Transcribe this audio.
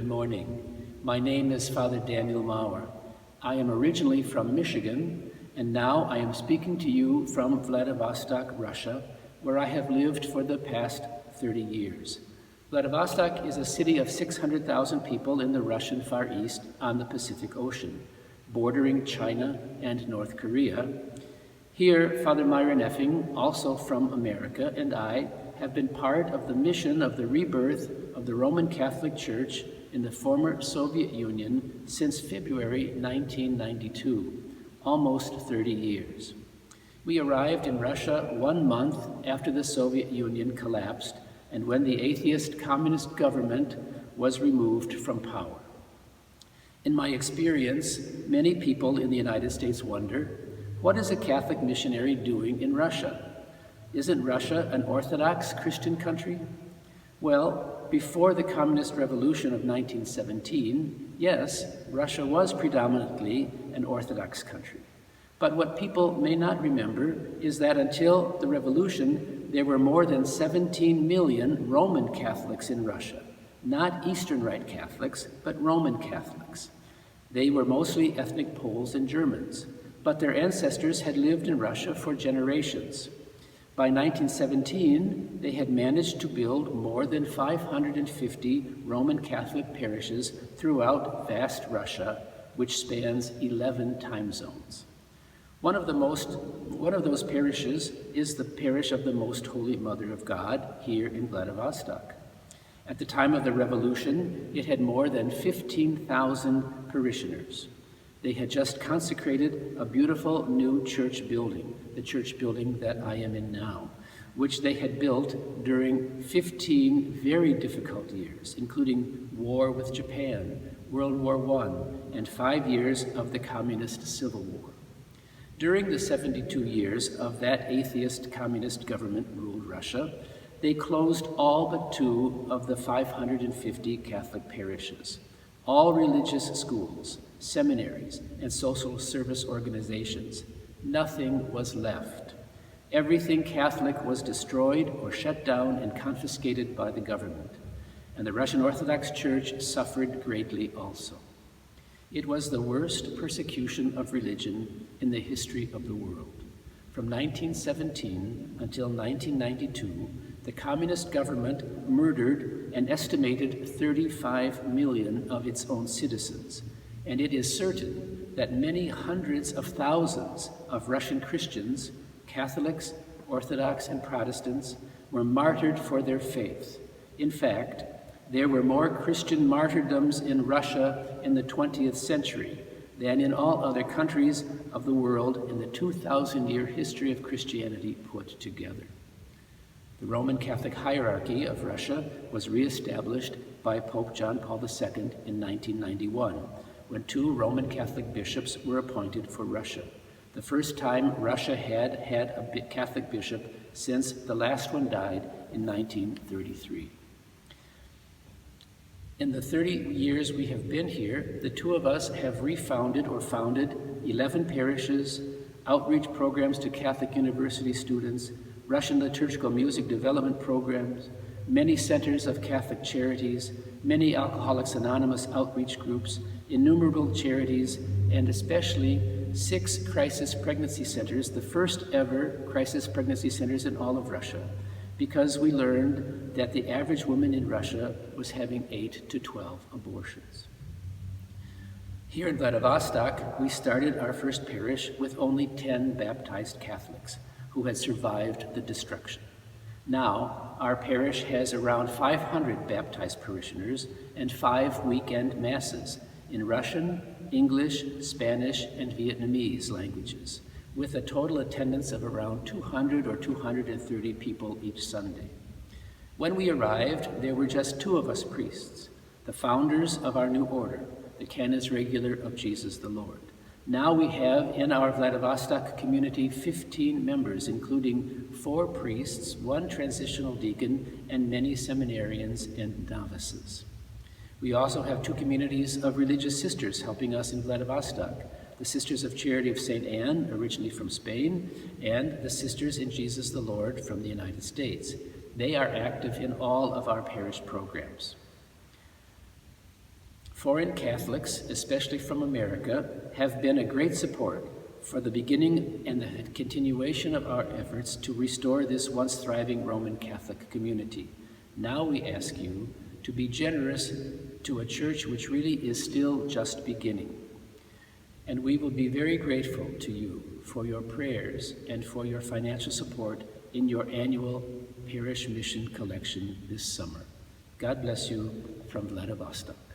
Good morning. My name is Father Daniel Maurer. I am originally from Michigan, and now I am speaking to you from Vladivostok, Russia, where I have lived for the past 30 years. Vladivostok is a city of 600,000 people in the Russian Far East on the Pacific Ocean, bordering China and North Korea. Here, Father Myron Effing, also from America, and I have been part of the mission of the rebirth of the Roman Catholic Church in the former Soviet Union since February 1992, almost 30 years. We arrived in Russia 1 month after the Soviet Union collapsed and when the atheist communist government was removed from power. In my experience, many people in the United States wonder, what is a Catholic missionary doing in Russia? Isn't Russia an Orthodox Christian country? Well, before the Communist Revolution of 1917, yes, Russia was predominantly an Orthodox country. But what people may not remember is that until the revolution, there were more than 17 million Roman Catholics in Russia. Not Eastern Rite Catholics, but Roman Catholics. They were mostly ethnic Poles and Germans, but their ancestors had lived in Russia for generations. By 1917, they had managed to build more than 550 Roman Catholic parishes throughout vast Russia, which spans 11 time zones. One of those parishes is the parish of the Most Holy Mother of God here in Vladivostok. At the time of the revolution, it had more than 15,000 parishioners. They had just consecrated a beautiful new church building, the church building that I am in now, which they had built during 15 very difficult years, including war with Japan, World War I, and 5 years of the Communist Civil War. During the 72 years of that atheist communist government ruled Russia, they closed all but 2 of the 550 Catholic parishes. All religious schools, seminaries, and social service organizations. Nothing was left. Everything Catholic was destroyed or shut down and confiscated by the government. And the Russian Orthodox Church suffered greatly also. It was the worst persecution of religion in the history of the world. From 1917 until 1992, the communist government murdered an estimated 35 million of its own citizens, and it is certain that many hundreds of thousands of Russian Christians, Catholics, Orthodox, and Protestants were martyred for their faith. In fact, there were more Christian martyrdoms in Russia in the 20th century than in all other countries of the world in the 2,000-year history of Christianity put together. The Roman Catholic hierarchy of Russia was reestablished by Pope John Paul II in 1991, when 2 Roman Catholic bishops were appointed for Russia, the first time Russia had a Catholic bishop since the last one died in 1933. In the 30 years we have been here, the 2 of us have refounded or founded 11 parishes, outreach programs to Catholic university students, Russian liturgical music development programs, many centers of Catholic charities, many Alcoholics Anonymous outreach groups, innumerable charities, and especially 6 crisis pregnancy centers, the first ever crisis pregnancy centers in all of Russia, because we learned that the average woman in Russia was having 8 to 12 abortions. Here in Vladivostok, we started our first parish with only 10 baptized Catholics who had survived the destruction. Now, our parish has around 500 baptized parishioners and 5 weekend masses in Russian, English, Spanish, and Vietnamese languages, with a total attendance of around 200 or 230 people each Sunday. When we arrived, there were just 2 of us priests, the founders of our new order, the Canons Regular of Jesus the Lord. Now we have in our Vladivostok community 15 members, including 4 priests, 1 transitional deacon, and many seminarians and novices. We also have 2 communities of religious sisters helping us in Vladivostok, the Sisters of Charity of St. Anne, originally from Spain, and the Sisters in Jesus the Lord from the United States. They are active in all of our parish programs. Foreign Catholics, especially from America, have been a great support for the beginning and the continuation of our efforts to restore this once thriving Roman Catholic community. Now we ask you to be generous to a church which really is still just beginning. And we will be very grateful to you for your prayers and for your financial support in your annual parish mission collection this summer. God bless you from Vladivostok.